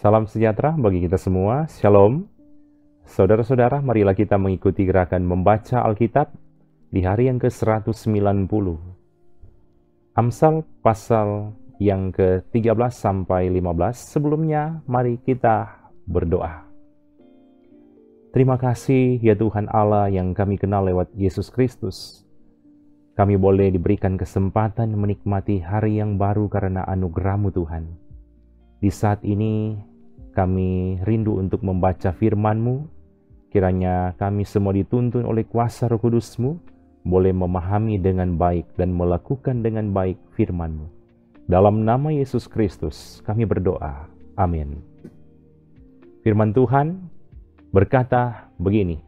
Salam sejahtera bagi kita semua. Shalom. Saudara-saudara, marilah kita mengikuti gerakan membaca Alkitab di hari yang ke-190. Amsal pasal yang ke-13 sampai 15. Sebelumnya, mari kita berdoa. Terima kasih ya Tuhan Allah yang kami kenal lewat Yesus Kristus. Kami boleh diberikan kesempatan menikmati hari yang baru karena anugerah-Mu Tuhan. Di saat ini kami rindu untuk membaca firman-Mu. Kiranya kami semua dituntun oleh kuasa Roh Kudus-Mu, boleh memahami dengan baik dan melakukan dengan baik firman-Mu. Dalam nama Yesus Kristus kami berdoa. Amin. Firman Tuhan berkata begini,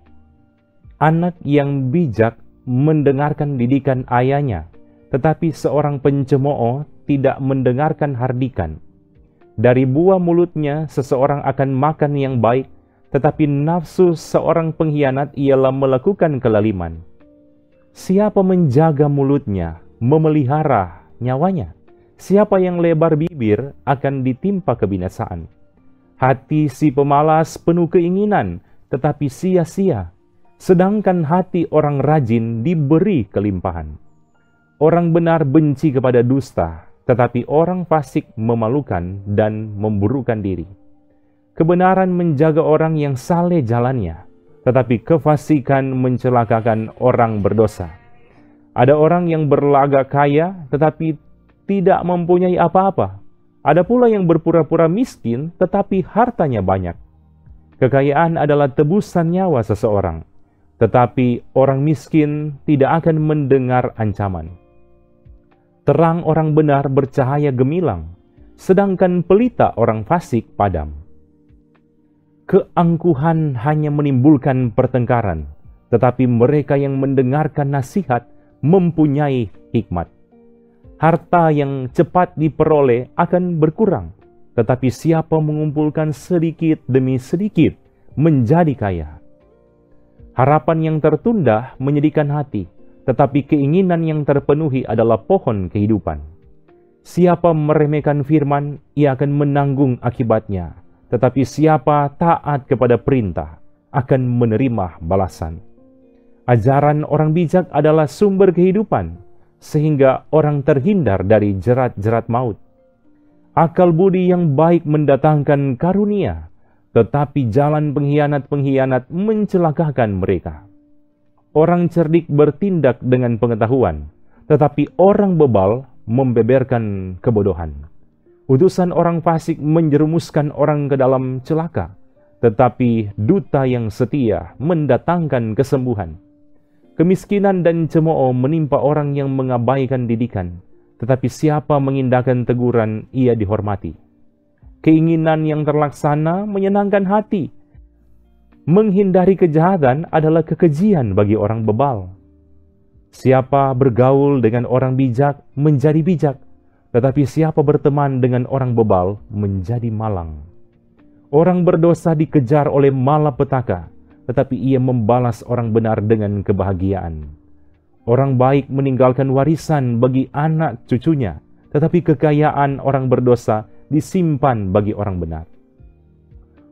anak yang bijak mendengarkan didikan ayahnya, tetapi seorang pencemooh tidak mendengarkan hardikan. Dari buah mulutnya seseorang akan makan yang baik, tetapi nafsu seorang pengkhianat ialah melakukan kelaliman. Siapa menjaga mulutnya, memelihara nyawanya. Siapa yang lebar bibir akan ditimpa kebinasaan. Hati si pemalas penuh keinginan, tetapi sia-sia. Sedangkan hati orang rajin diberi kelimpahan. Orang benar benci kepada dusta, tetapi orang fasik memalukan dan memburukan diri. Kebenaran menjaga orang yang saleh jalannya, tetapi kefasikan mencelakakan orang berdosa. Ada orang yang berlagak kaya, tetapi tidak mempunyai apa-apa. Ada pula yang berpura-pura miskin, tetapi hartanya banyak. Kekayaan adalah tebusan nyawa seseorang, tetapi orang miskin tidak akan mendengar ancaman. Terang orang benar bercahaya gemilang, sedangkan pelita orang fasik padam. Keangkuhan hanya menimbulkan pertengkaran, tetapi mereka yang mendengarkan nasihat mempunyai hikmat. Harta yang cepat diperoleh akan berkurang, tetapi siapa mengumpulkan sedikit demi sedikit menjadi kaya. Harapan yang tertunda menyedihkan hati, tetapi keinginan yang terpenuhi adalah pohon kehidupan. Siapa meremehkan firman, ia akan menanggung akibatnya. Tetapi siapa taat kepada perintah, akan menerima balasan. Ajaran orang bijak adalah sumber kehidupan, sehingga orang terhindar dari jerat-jerat maut. Akal budi yang baik mendatangkan karunia, tetapi jalan pengkhianat-pengkhianat mencelakakan mereka. Orang cerdik bertindak dengan pengetahuan, tetapi orang bebal membeberkan kebodohan. Utusan orang fasik menjerumuskan orang ke dalam celaka, tetapi duta yang setia mendatangkan kesembuhan. Kemiskinan dan cemooh menimpa orang yang mengabaikan didikan, tetapi siapa mengindahkan teguran, ia dihormati. Keinginan yang terlaksana menyenangkan hati. Menghindari kejahatan adalah kekejian bagi orang bebal. Siapa bergaul dengan orang bijak menjadi bijak, tetapi siapa berteman dengan orang bebal menjadi malang. Orang berdosa dikejar oleh malapetaka, tetapi ia membalas orang benar dengan kebahagiaan. Orang baik meninggalkan warisan bagi anak cucunya, tetapi kekayaan orang berdosa disimpan bagi orang benar.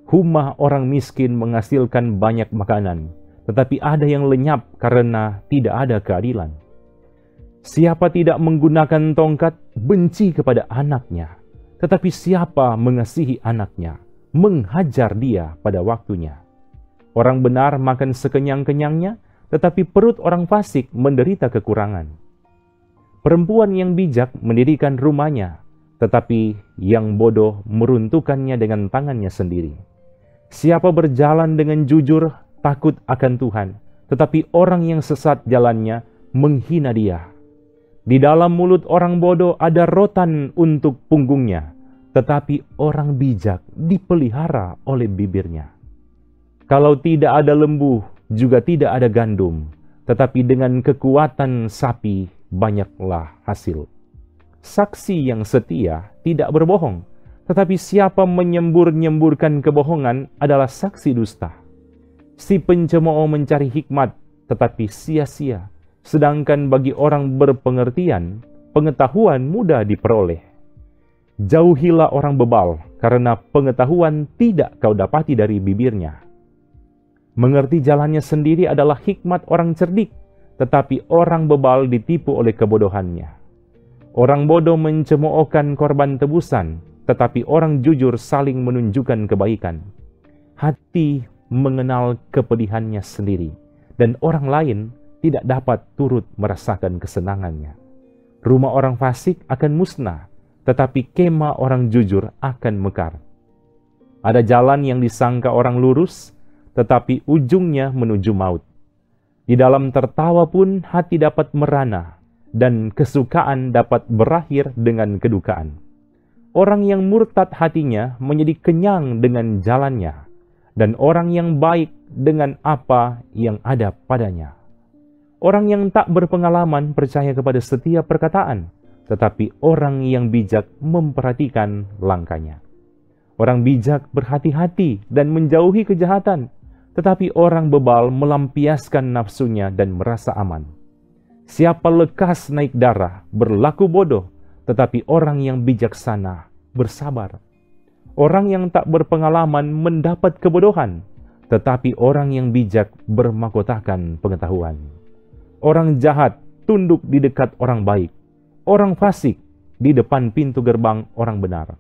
Humah orang miskin menghasilkan banyak makanan, tetapi ada yang lenyap karena tidak ada keadilan. Siapa tidak menggunakan tongkat, benci kepada anaknya, tetapi siapa mengasihi anaknya, menghajar dia pada waktunya. Orang benar makan sekenyang-kenyangnya, tetapi perut orang fasik menderita kekurangan. Perempuan yang bijak mendirikan rumahnya, tetapi yang bodoh meruntuhkannya dengan tangannya sendiri. Siapa berjalan dengan jujur takut akan Tuhan, tetapi orang yang sesat jalannya menghina dia. Di dalam mulut orang bodoh ada rotan untuk punggungnya, tetapi orang bijak dipelihara oleh bibirnya. Kalau tidak ada lembu, juga tidak ada gandum, tetapi dengan kekuatan sapi banyaklah hasil. Saksi yang setia tidak berbohong, tetapi siapa menyembur-nyemburkan kebohongan adalah saksi dusta. Si pencemooh mencari hikmat, tetapi sia-sia. Sedangkan bagi orang berpengertian, pengetahuan mudah diperoleh. Jauhilah orang bebal, karena pengetahuan tidak kau dapati dari bibirnya. Mengerti jalannya sendiri adalah hikmat orang cerdik, tetapi orang bebal ditipu oleh kebodohannya. Orang bodoh mencemoohkan korban tebusan, tetapi orang jujur saling menunjukkan kebaikan. Hati mengenal kepedihannya sendiri, dan orang lain tidak dapat turut merasakan kesenangannya. Rumah orang fasik akan musnah, tetapi kemah orang jujur akan mekar. Ada jalan yang disangka orang lurus, tetapi ujungnya menuju maut. Di dalam tertawa pun hati dapat merana, dan kesukaan dapat berakhir dengan kedukaan. Orang yang murtad hatinya menjadi kenyang dengan jalannya, dan orang yang baik dengan apa yang ada padanya. Orang yang tak berpengalaman percaya kepada setiap perkataan, tetapi orang yang bijak memperhatikan langkahnya. Orang bijak berhati-hati dan menjauhi kejahatan, tetapi orang bebal melampiaskan nafsunya dan merasa aman. Siapa lekas naik darah berlaku bodoh, tetapi orang yang bijaksana bersabar. Orang yang tak berpengalaman mendapat kebodohan, tetapi orang yang bijak bermahkotakan pengetahuan. Orang jahat tunduk di dekat orang baik, orang fasik di depan pintu gerbang orang benar.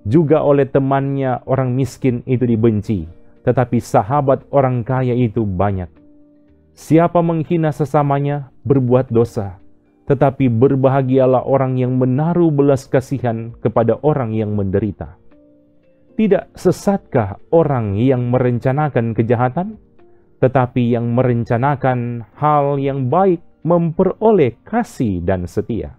Juga oleh temannya orang miskin itu dibenci, tetapi sahabat orang kaya itu banyak. Siapa menghina sesamanya berbuat dosa, tetapi berbahagialah orang yang menaruh belas kasihan kepada orang yang menderita. Tidak sesatkah orang yang merencanakan kejahatan, tetapi yang merencanakan hal yang baik memperoleh kasih dan setia.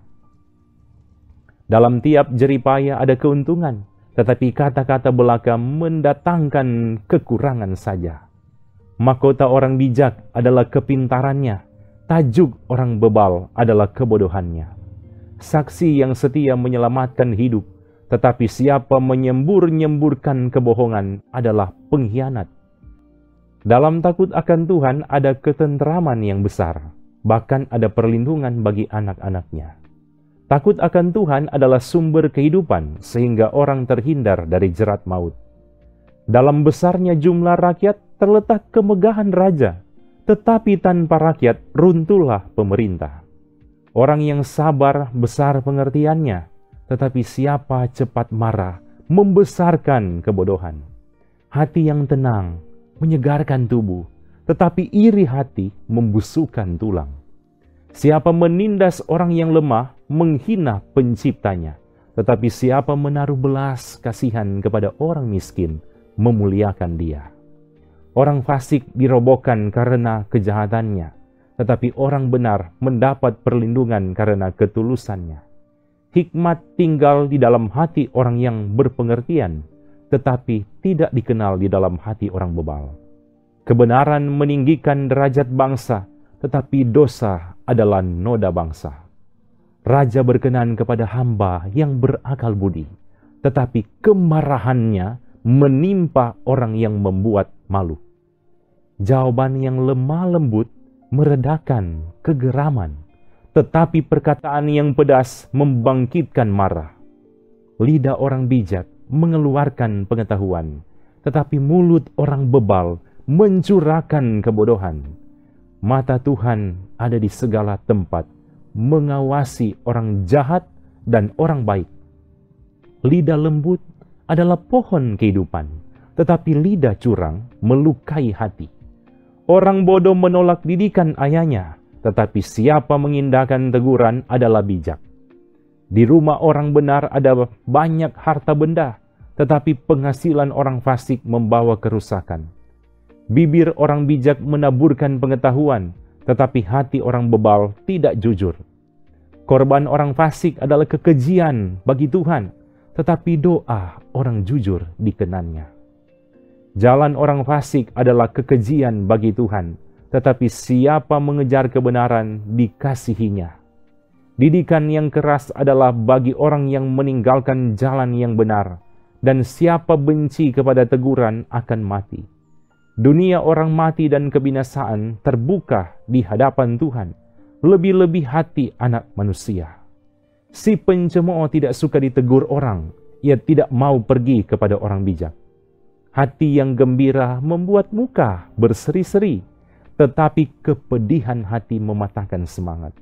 Dalam tiap jeripaya ada keuntungan, tetapi kata-kata belaka mendatangkan kekurangan saja. Mahkota orang bijak adalah kepintarannya, tajuk orang bebal adalah kebodohannya. Saksi yang setia menyelamatkan hidup, tetapi siapa menyembur-nyemburkan kebohongan adalah pengkhianat. Dalam takut akan Tuhan ada ketenteraman yang besar, bahkan ada perlindungan bagi anak-anaknya. Takut akan Tuhan adalah sumber kehidupan, sehingga orang terhindar dari jerat maut. Dalam besarnya jumlah rakyat terletak kemegahan raja, tetapi tanpa rakyat runtuhlah pemerintah. Orang yang sabar besar pengertiannya, tetapi siapa cepat marah membesarkan kebodohan. Hati yang tenang menyegarkan tubuh, tetapi iri hati membusukkan tulang. Siapa menindas orang yang lemah menghina penciptanya, tetapi siapa menaruh belas kasihan kepada orang miskin memuliakan dia. Orang fasik dirobohkan karena kejahatannya, tetapi orang benar mendapat perlindungan karena ketulusannya. Hikmat tinggal di dalam hati orang yang berpengertian, tetapi tidak dikenal di dalam hati orang bebal. Kebenaran meninggikan derajat bangsa, tetapi dosa adalah noda bangsa. Raja berkenan kepada hamba yang berakal budi, tetapi kemarahannya menimpa orang yang membuat malu. Jawaban yang lemah lembut meredakan kegeraman, tetapi perkataan yang pedas membangkitkan marah. Lidah orang bijak mengeluarkan pengetahuan, tetapi mulut orang bebal mencurahkan kebodohan. Mata Tuhan ada di segala tempat, mengawasi orang jahat dan orang baik. Lidah lembut adalah pohon kehidupan, tetapi lidah curang melukai hati. Orang bodoh menolak didikan ayahnya, tetapi siapa mengindahkan teguran adalah bijak. Di rumah orang benar ada banyak harta benda, tetapi penghasilan orang fasik membawa kerusakan. Bibir orang bijak menaburkan pengetahuan, tetapi hati orang bebal tidak jujur. Korban orang fasik adalah kekejian bagi Tuhan, tetapi doa orang jujur dikenannya. Jalan orang fasik adalah kekejian bagi Tuhan, tetapi siapa mengejar kebenaran dikasihinya. Didikan yang keras adalah bagi orang yang meninggalkan jalan yang benar, dan siapa benci kepada teguran akan mati. Dunia orang mati dan kebinasaan terbuka di hadapan Tuhan, lebih-lebih hati anak manusia. Si pencemooh tidak suka ditegur orang, ia tidak mau pergi kepada orang bijak. Hati yang gembira membuat muka berseri-seri, tetapi kepedihan hati mematahkan semangat.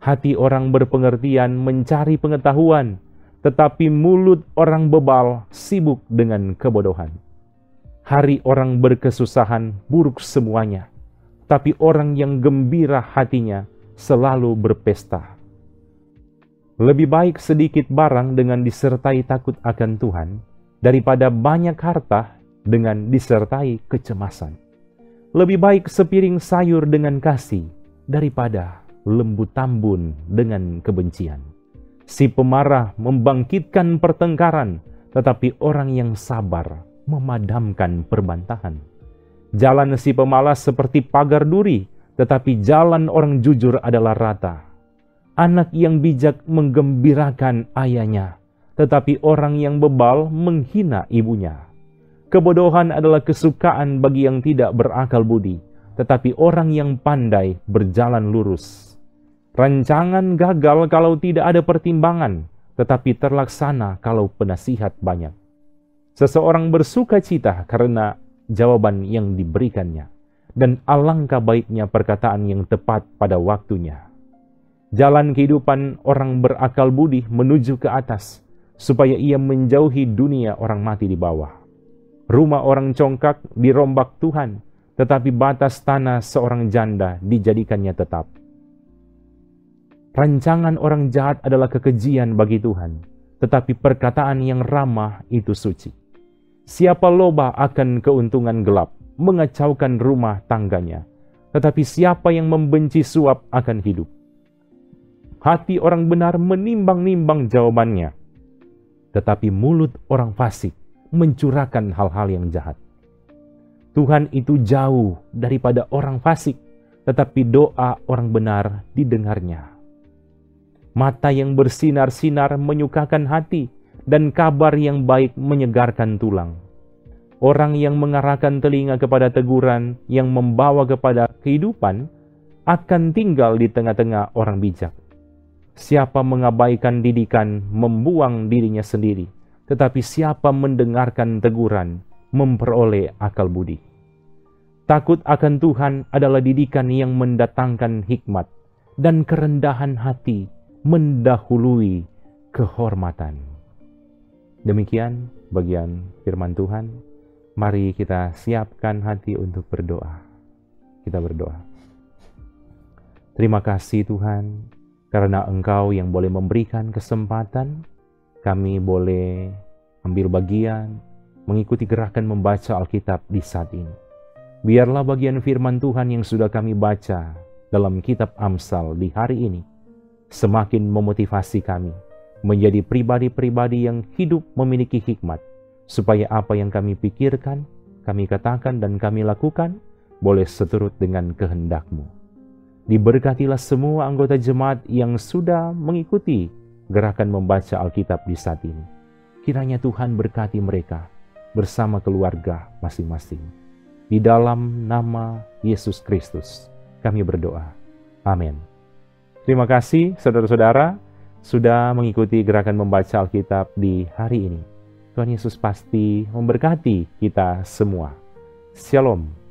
Hati orang berpengertian mencari pengetahuan, tetapi mulut orang bebal sibuk dengan kebodohan. Hari orang berkesusahan buruk semuanya, tapi orang yang gembira hatinya selalu berpesta. Lebih baik sedikit barang dengan disertai takut akan Tuhan, daripada banyak harta dengan disertai kecemasan. Lebih baik sepiring sayur dengan kasih, daripada lembu tambun dengan kebencian. Si pemarah membangkitkan pertengkaran, tetapi orang yang sabar memadamkan perbantahan. Jalan si pemalas seperti pagar duri, tetapi jalan orang jujur adalah rata. Anak yang bijak menggembirakan ayahnya, tetapi orang yang bebal menghina ibunya. Kebodohan adalah kesukaan bagi yang tidak berakal budi, tetapi orang yang pandai berjalan lurus. Rancangan gagal kalau tidak ada pertimbangan, tetapi terlaksana kalau penasihat banyak. Seseorang bersuka cita karena jawaban yang diberikannya, dan alangkah baiknya perkataan yang tepat pada waktunya. Jalan kehidupan orang berakal budi menuju ke atas, supaya ia menjauhi dunia orang mati di bawah. Rumah orang congkak dirombak Tuhan, tetapi batas tanah seorang janda dijadikannya tetap. Rancangan orang jahat adalah kekejian bagi Tuhan, tetapi perkataan yang ramah itu suci. Siapa loba akan keuntungan gelap, mengacaukan rumah tangganya, tetapi siapa yang membenci suap akan hidup. Hati orang benar menimbang-nimbang jawabannya, tetapi mulut orang fasik mencurahkan hal-hal yang jahat. Tuhan itu jauh daripada orang fasik, tetapi doa orang benar didengarnya. Mata yang bersinar-sinar menyukakan hati, dan kabar yang baik menyegarkan tulang. Orang yang mengarahkan telinga kepada teguran yang membawa kepada kehidupan akan tinggal di tengah-tengah orang bijak. Siapa mengabaikan didikan membuang dirinya sendiri, tetapi siapa mendengarkan teguran memperoleh akal budi. Takut akan Tuhan adalah didikan yang mendatangkan hikmat, dan kerendahan hati mendahului kehormatan. Demikian bagian firman Tuhan. Mari kita siapkan hati untuk berdoa. Kita berdoa. Terima kasih Tuhan, karena Engkau yang boleh memberikan kesempatan, kami boleh ambil bagian, mengikuti gerakan membaca Alkitab di saat ini. Biarlah bagian firman Tuhan yang sudah kami baca dalam kitab Amsal di hari ini, semakin memotivasi kami menjadi pribadi-pribadi yang hidup memiliki hikmat, supaya apa yang kami pikirkan, kami katakan dan kami lakukan, boleh seturut dengan kehendak-Mu. Diberkatilah semua anggota jemaat yang sudah mengikuti gerakan membaca Alkitab di saat ini. Kiranya Tuhan berkati mereka bersama keluarga masing-masing. Di dalam nama Yesus Kristus kami berdoa. Amin. Terima kasih saudara-saudara sudah mengikuti gerakan membaca Alkitab di hari ini. Tuhan Yesus pasti memberkati kita semua. Shalom.